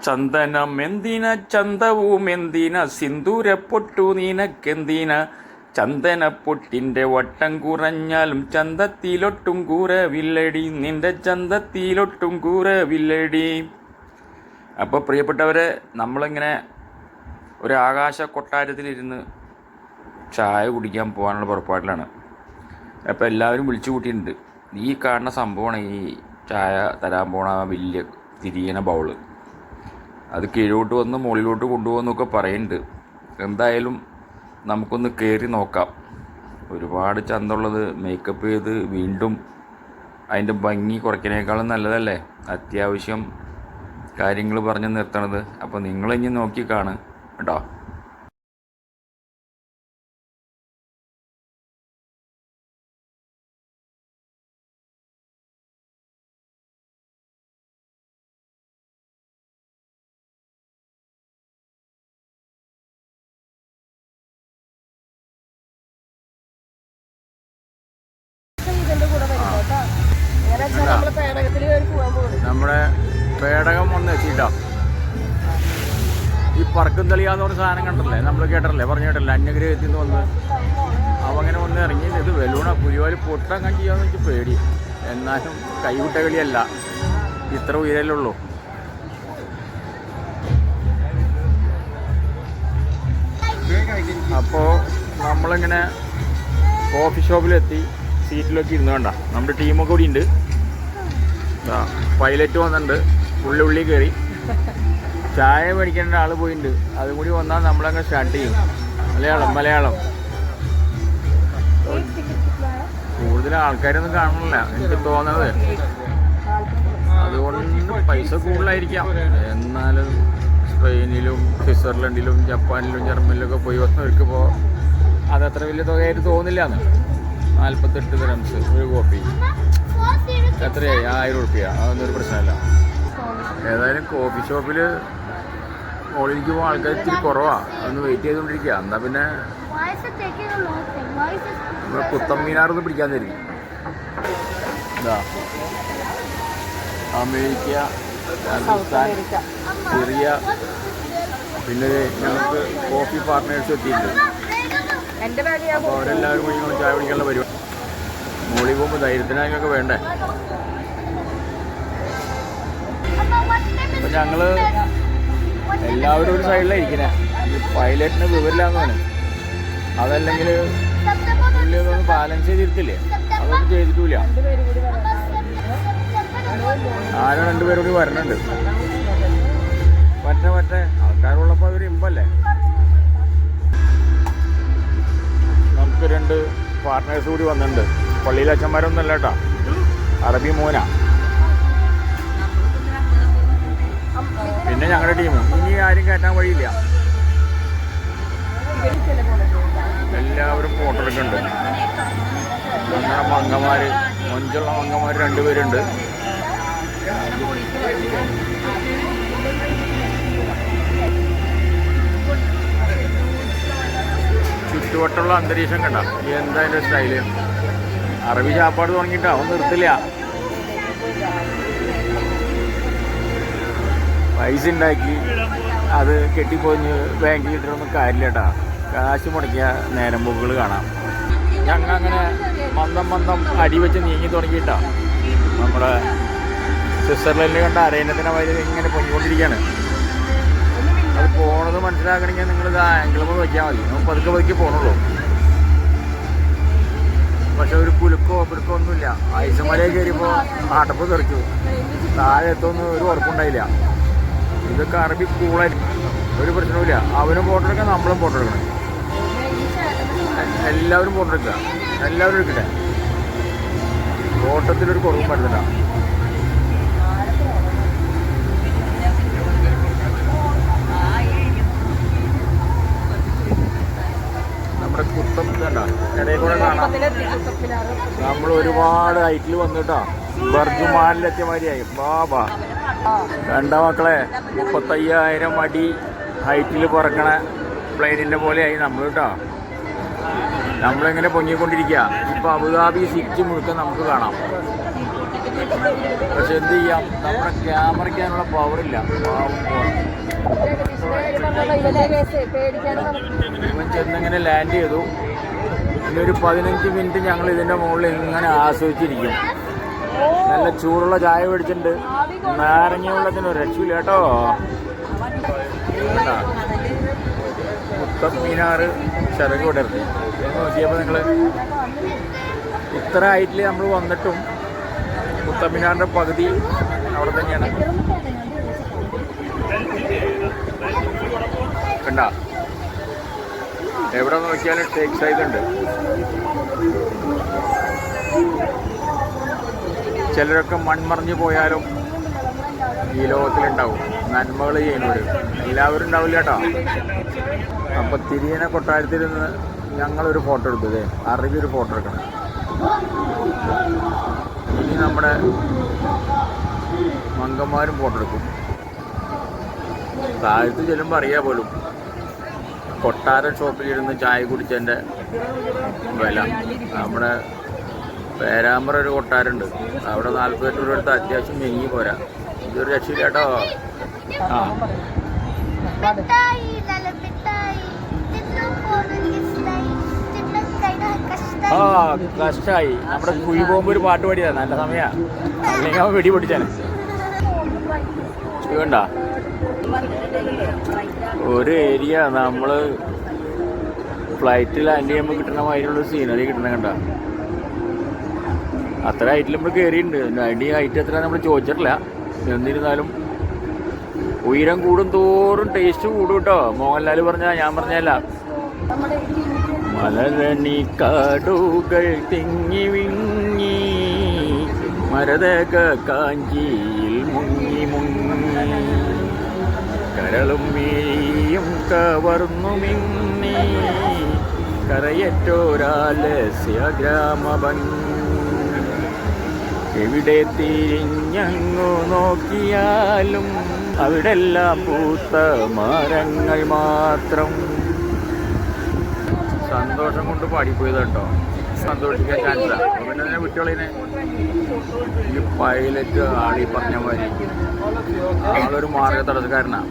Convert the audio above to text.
ചന്ദനമെന്തിന ചന്തവുമെന്തിന സിന്ദൂരപ്പൊട്ടു നിനക്കെന്തിന ചന്ദനപ്പൊട്ടിൻ്റെ വട്ടം കുറഞ്ഞാലും ചന്തത്തിലൊട്ടും കൂറവില്ലടി നിന്റെ ചന്തത്തിലൊട്ടും കൂറവില്ലടി. അപ്പോൾ പ്രിയപ്പെട്ടവരെ, നമ്മളിങ്ങനെ ഒരു ആകാശ കൊട്ടാരത്തിലിരുന്ന് ചായ കുടിക്കാൻ പോകാനുള്ള പുറപ്പാടിലാണ്. അപ്പോൾ എല്ലാവരും വിളിച്ചു കൂട്ടിയിട്ടുണ്ട്. ഈ കാണുന്ന സംഭവമാണ് ഈ ചായ തരാൻ പോണ വലിയ തിരിയണ ബൗള്. അത് കീഴോട്ട് വന്ന് മുകളിലോട്ട് കൊണ്ടുപോകുന്നൊക്കെ പറയുന്നുണ്ട്. എന്തായാലും നമുക്കൊന്ന് കയറി നോക്കാം. ഒരുപാട് ചന്തമുള്ളത് മേക്കപ്പ് ചെയ്ത് വീണ്ടും അതിൻ്റെ ഭംഗി കുറയ്ക്കുന്നതിനേക്കാളും നല്ലതല്ലേ അത്യാവശ്യം കാര്യങ്ങൾ പറഞ്ഞ് നിർത്തണത്. അപ്പോൾ നിങ്ങളിനി നോക്കി കാണ് കേട്ടോ. നമ്മുടെ പേടകം ഒന്ന് എത്തിയിട്ടോ. ഈ പറക്കും തെളിയാന്ന് പറഞ്ഞ സാധനം കണ്ടല്ലേ, നമ്മൾ കേട്ടല്ലേ, പറഞ്ഞു കേട്ടല്ലേ, അന്യഗ്രഹത്തിൽ നിന്ന് വന്ന് അവങ്ങനെ വന്ന് ഇറങ്ങി. ഇത് വെലൂണ പുലിവാല് പൊട്ടങ്ങനെ ചെയ്യാന്ന് വെച്ച് പേടി. എന്നാലും കൈവിട്ട കളിയല്ല, ഇത്ര ഉയരല്ലുള്ളൂ. അപ്പോൾ നമ്മളിങ്ങനെ കോഫി ഷോപ്പിലെത്തി സീറ്റിലൊക്കെ ഇരുന്ന് വേണ്ട. നമ്മുടെ ടീമൊക്കെ കൂടി ഉണ്ട്. പൈലറ്റ് വന്നിട്ടുണ്ട്, ഉള്ളി കയറി. ചായ മേടിക്കേണ്ട ആൾ പോയിട്ടുണ്ട്, അതും കൂടി വന്നാൽ നമ്മളങ്ങ് സ്റ്റാർട്ട് ചെയ്യും. മലയാളം കൂടുതൽ ആൾക്കാരൊന്നും കാണണില്ല എനിക്ക് തോന്നണത്. അതുകൊണ്ട് പൈസ കൂടുതലായിരിക്കാം. എന്നാലും സ്പെയിനിലും സ്വിറ്റ്സർലൻഡിലും ജപ്പാനിലും ജർമ്മനിലൊക്കെ പോയി വന്നവർക്ക് ഇപ്പോൾ അതത്ര വലിയ തുകയായിട്ട് തോന്നില്ല. 48 ദിർഹംസ് ഒരു കോപ്പി. എത്രയായി? 1000 രൂപ. അതൊന്നും ഒരു പ്രശ്നമല്ല. ഏതായാലും കോഫി ഷോപ്പിൽ മോളിലേക്ക് പോകുമ്പോൾ ആൾക്കാർ ഇത്തിരി കുറവാണ്. അതൊന്ന് വെയിറ്റ് ചെയ്തുകൊണ്ടിരിക്കുക. എന്നാൽ പിന്നെ നമ്മൾ കുത്തമ്മീനാറൊന്നും പിടിക്കാൻ തരും. എന്താ അമേരിക്ക, രാജസ്ഥാൻ, സിറിയ, പിന്നെ ഞങ്ങൾക്ക് കോഫി പാർട്ട്നേഴ്സ് എത്തിയിട്ടുണ്ട്. അപ്പോൾ അവരെല്ലാവരും കൂടി ചായ കുടിക്കാനുള്ള പരിപാടി. മോളിൽ പോകുമ്പോൾ ധൈര്യത്തിനൊക്കെ വേണ്ടേ. അപ്പം ഞങ്ങൾ എല്ലാവരും ഒരു സൈഡിലായിരിക്കണേ. ഈ പൈലറ്റിന് വിവരമില്ലാന്നാണ്. അതല്ലെങ്കിൽ പുള്ളി അതൊന്ന് ബാലൻസ് ചെയ്തിരുത്തില്ലേ, അതൊന്നും ചെയ്തിട്ടില്ല. ആരോ 2 പേരും കൂടി വരണുണ്ട്. മറ്റേ ആൾക്കാരുള്ളപ്പോൾ അതൊരു ഇമ്പല്ലേ. നമുക്ക് 2 പാർട്ട്നേഴ്സ് കൂടി വന്നിട്ടുണ്ട്. പള്ളിയിലെ അച്ഛന്മാരൊന്നും അല്ല കേട്ടോ, അറബി മോന. പിന്നെ ഞങ്ങളുടെ ടീമും. ഇനി ആരും കയറ്റാൻ വഴിയില്ല. എല്ലാവരും ഫോട്ടോ എടുക്കുന്നുണ്ട്. നമ്മുടെ മങ്കന്മാർ, മൊഞ്ചുള്ള മങ്കന്മാർ 2 പേരുണ്ട്. ചുറ്റുവട്ടമുള്ള അന്തരീക്ഷം കണ്ട എന്താ അതിൻ്റെ സ്റ്റൈല്. അറബി ചാപ്പാട് തുടങ്ങിയിട്ടാ ഒന്നും നിർത്തില്ല. പൈസ ഉണ്ടാക്കി അത് കെട്ടിപ്പോഞ്ഞ് ബാങ്കിൽ ഇട്ടൊന്നും കാര്യമില്ല കേട്ടാ. കാശ് മുടക്കിയ നേരം പോക്കുകൾ കാണാം. ഞങ്ങൾ അങ്ങനെ മന്ദം അടി വെച്ച് നീങ്ങി തുടങ്ങിയിട്ടാ. നമ്മുടെ സ്വിറ്റ്സർലൻഡിൽ കണ്ട അരയന്നത്തിനെ വഴി ഇങ്ങനെ പൊങ്ങിക്കൊണ്ടിരിക്കുകയാണ്. അത് പോണത് മനസ്സിലാക്കണമെങ്കിൽ നിങ്ങളിത് ആംഗിളുമ്പോൾ വയ്ക്കാൻ മതി. നമുക്ക് പതുക്കെ പോകണുള്ളൂ. പക്ഷെ ഒരു കുലുക്കോ പിടുക്കോ ഒന്നുമില്ല. ഐസുമലയിൽ കയറിയപ്പോൾ ആട്ടപ്പ് തെറിച്ചു. താഴെ എത്തൊന്നും ഒരു ഉറപ്പുണ്ടായില്ല. ഇതൊക്കെ അറബി കൂളായിരിക്കും, ഒരു പ്രശ്നവുമില്ല. അവനും ഫോട്ടോ എടുക്കാം, നമ്മളും ഫോട്ടോ എടുക്കണം. എല്ലാവരും ഫോട്ടോ എടുക്കുക, എല്ലാവരും എടുക്കട്ടെ. ഫോട്ടത്തിലൊരു കുറവും പറ്റുന്നില്ല. നമ്മുടെ കുത്തപ്പ ഇടയിൽ കൂടെ കാണാം. നമ്മൾ ഒരുപാട് ഹൈറ്റിൽ വന്നിട്ടോ ബർജുമാനിലെത്തിയ മാതിരിയായി. ബാബാ കണ്ട മക്കളെ, 35,000 അടി ഹൈറ്റിൽ പറക്കണ പ്ലെയിനിൻ്റെ പോലെയായി നമ്മൾ കേട്ടോ. നമ്മളിങ്ങനെ പൊങ്ങിക്കൊണ്ടിരിക്കുക. ഇപ്പോൾ അബുദാബി സിറ്റി മുഴുക്കം നമുക്ക് കാണാം. പക്ഷെ എന്ത് ചെയ്യാം, നമ്മുടെ ക്യാമറയ്ക്കാനുള്ള പവറില്ല. ഇവൻ ചെന്നിങ്ങനെ ലാൻഡ് ചെയ്തു. പിന്നെ ഒരു 15 മിനിറ്റ് ഞങ്ങൾ ഇതിൻ്റെ മുകളിൽ ഇങ്ങനെ ആസ്വദിച്ചിരിക്കും. നല്ല ചൂടുള്ള ചായ മേടിച്ചിട്ടുണ്ട്. നാരങ്ങ വെള്ളത്തിന് ഒരു രക്ഷയില്ല കേട്ടോ. കുത്തബ് മീനാർ ചിറക് വിടരുത് നോക്കിയപ്പോൾ നിങ്ങൾ ഇത്ര ഹൈറ്റിൽ നമ്മൾ വന്നിട്ടും കുത്തബ് മീനാറിൻ്റെ പകുതി അവിടെ തന്നെയാണ്. കണ്ട, എവിടെ നോക്കിയാലും ടേക്ക് സൈസ് ഉണ്ട്. ചിലരൊക്കെ മൺമറിഞ്ഞു പോയാലും ഈ ലോകത്തിലുണ്ടാവും നന്മകൾ ചെയ്യുന്നവർ. എല്ലാവരും ഉണ്ടാവില്ല കേട്ടോ. അപ്പോൾ തിരിയനെ കൊട്ടാരത്തിൽ നിന്ന് ഞങ്ങളൊരു ഫോട്ടോ എടുത്തത്, അറബി ഒരു ഫോട്ടോ എടുക്കണം. ഇനി നമ്മുടെ മങ്കന്മാരും ഫോട്ടോ എടുക്കും. താഴത്ത് ചെല്ലുമ്പോൾ അറിയാൻ പോലും കൊട്ടാരം ഷോപ്പിലിരുന്ന് ചായ കുടിച്ചതിൻ്റെ വില. നമ്മുടെ പേരാമ്പ്ര ഒരു കൊട്ടാരമുണ്ട്, അവിടെ 48 രൂപ എടുത്ത് അത്യാവശ്യം മെങ്ങി പോരാ. ഇതൊരു രക്ഷയില്ല കേട്ടോ. കഷ്ടായി. നമ്മുടെ കുഴി പോകുമ്പോൾ ഒരു പാട്ട് പാടിയതാ, നല്ല സമയമാണ്. അല്ലെങ്കിൽ അവൻ വെടി പൊടിച്ചാണ്. വേണ്ട ഒരു ഏരിയ നമ്മൾ ഫ്ലൈറ്റ് ലാൻഡ് ചെയ്യുമ്പോൾ കിട്ടുന്ന മാതിരിയുള്ള സീനറി കിട്ടണ കണ്ട. അത്ര ഹൈറ്റിൽ നമ്മൾ കയറിയിട്ടുണ്ട്. അതിൻ്റെ ഹൈറ്റ് എത്ര നമ്മൾ ചോദിച്ചിട്ടില്ല. എന്നിരുന്നാലും ഉയരം കൂടും തോറും ടേസ്റ്റ് കൂടും കേട്ടോ. മോഹൻലാൽ പറഞ്ഞാൽ ഞാൻ പറഞ്ഞല്ല. മലരണി കാടുകൾ തിങ്ങി വിങ്ങി മരതക കാഞ്ചിയിൽ മുങ്ങി മുങ്ങി കരളും മീയും കവർന്നു മിന്നി കരയറ്റോരാലസ്യ ഗ്രാമഭംഗി. എവിടെ തിരിഞ്ഞങ്ങു നോക്കിയാലും അവിടെല്ലാം പൂത്ത മരങ്ങൾ മാത്രം. സന്തോഷം കൊണ്ട് പാടിപ്പോയത് കേട്ടോ. സന്തോഷിക്കാൻ ചാൻസില്ല. പിന്നെ തന്നെ കുട്ടികളിനെ ഈ പൈലറ്റ് ആളി പറഞ്ഞ മാതിരി ആളൊരു മാർഗ തടസ്സക്കാരനാണ്.